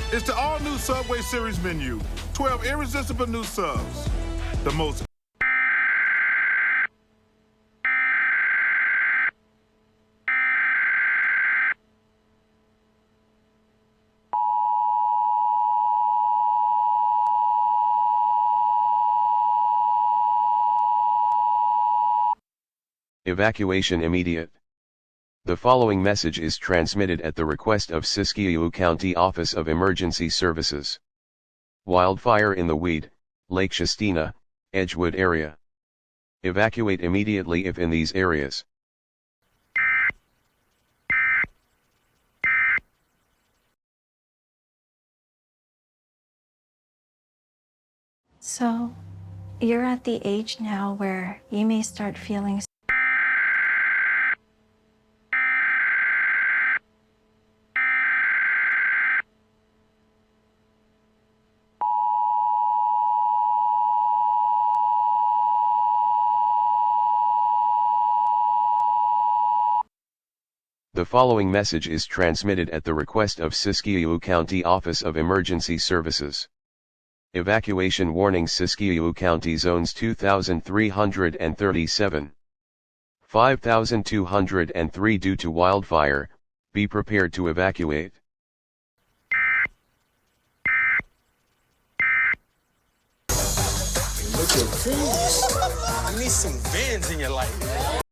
It's the all-new Subway Series menu. 12 irresistible new subs. The most Evacuation immediate. The following message is transmitted at the request of Siskiyou County Office of Emergency Services. Wildfire in the Weed, Lake Shastina, Edgewood area. Evacuate immediately if in these areas. So, you're at the age now where you may start feeling The following message is transmitted at the request of Siskiyou County Office of Emergency Services. Evacuation warning: Siskiyou County zones 2,337. 5,203 due to wildfire, be prepared to evacuate. Look at this. You need some Vans in your life.